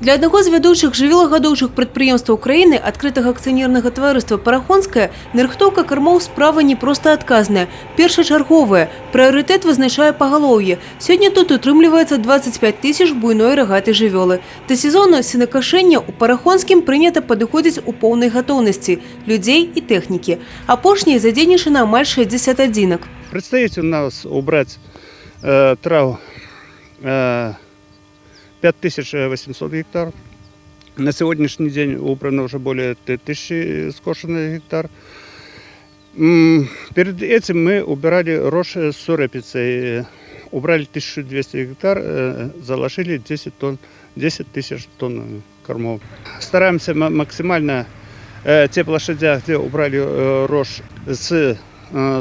Для одного з ведучых жывёлагадоўчых прадпрыемстваў краіны адкрытага акцыянернага таварыства «Парахонскае» нарыхтоўка кармоў справа не проста адказная, першачарговая. Прыярытэт вызначае пагалоўе. Сёння тут утрымліваецца 25 тысяч буйной рагатай жывёлы. Да сезону сенакашэння ў Парахонскім прынята падыходзіць у поўнай гатоўнасці людзей і тэхнікі. Апошняе задзейнічана амаль 60 адзінак. Предстоит у нас убрать трав 5800 гектар. На сегодняшний день убрано уже более 1000 скошенных гектар. Перед этим мы убирали рожь с сурепицей. Убрали 1200 гектар, заложили 10 тысяч тонн кормов. Стараемся максимально те площади, где убрали рожь с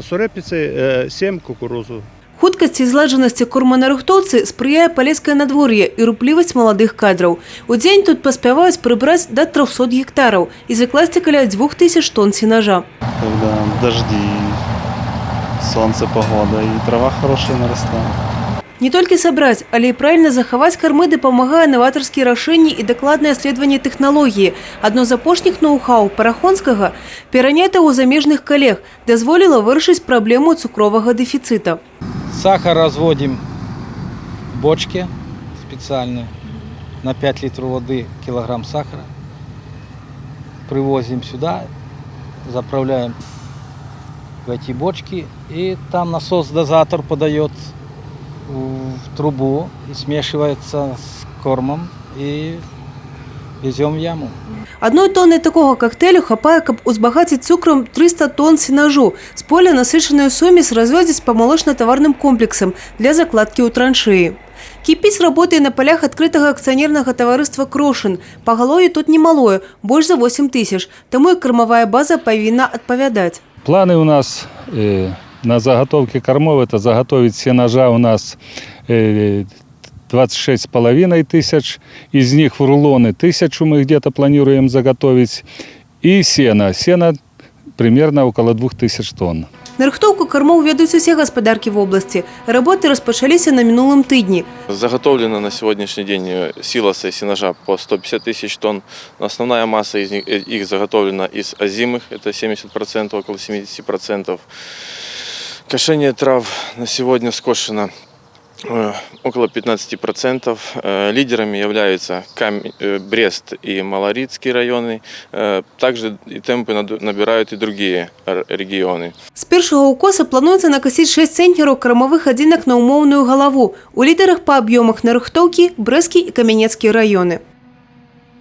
сурепицей, 7 кукурузу. Хуткасць і зладжанасці корманарыхтоўцы спрыяе палескае надвор'е і руплівасць маладых кадраў. У дзень тут паспяваюць прыбраць да 300 гектараў і закласці каля 2000 тонн сенажа. Когда дожди, солнце, погода и трава хорошая нарастает. Не толькі сабраць, але і правільна захаваць кармы дапамагае наватарскія рашэнні і дакладнае исследаванне тэхналогіі. Адно з апошніх ноу-хау Парахонскага перанята ў замежных калег, дазволіла вырашыць праблему цукровага дэфіцыта. Сахар разводим в бочке специальные на 5 литров воды килограмм сахара. Привозим сюда, заправляем в эти бочки, и там насос-дозатор подает в трубу и смешивается с кормом и везем в яму. Одной тонны такого коктейля хапае, каб узбагаціць цукрам 300 тонн сенажу. З поля насычаную сумесь разводзяць па малочна-таварным комплексам для закладкі ў траншеі. Кіпіць работае на полях адкрытага акцыянернага таварыства «Крошын». Пагалоўе тут немалое, больш за 8 тысяч, таму і кармавая база павінна адпавядаць. Планы у нас на заготовке кормов – это заготовить сенажа у нас 26,5 тысяч, из них в рулоны 1000 мы где-то планируем заготовить, и сено примерно около 2000 тонн. Нарыхтоўку кармоў ведуць усе гаспадаркі в области. Работы распачаліся на мінулым тыдні. Заготовлено на сегодняшний день силоса и сенажа по 150 тысяч тонн. Основная масса из них заготовлена из озимых, это 70%, около 70%. Кошение трав на сегодня скошено около 15%. Лидерами являются Брест и Малорицкий районы. Также и темпы набирают и другие регионы. З першага укоса плануецца накасіць 6 цэнтнераў кармавых адзінак на умоўную галаву. У лідарах па аб'ёмах нарыхтоўкі Брэсцкі і Камянецкі раёны.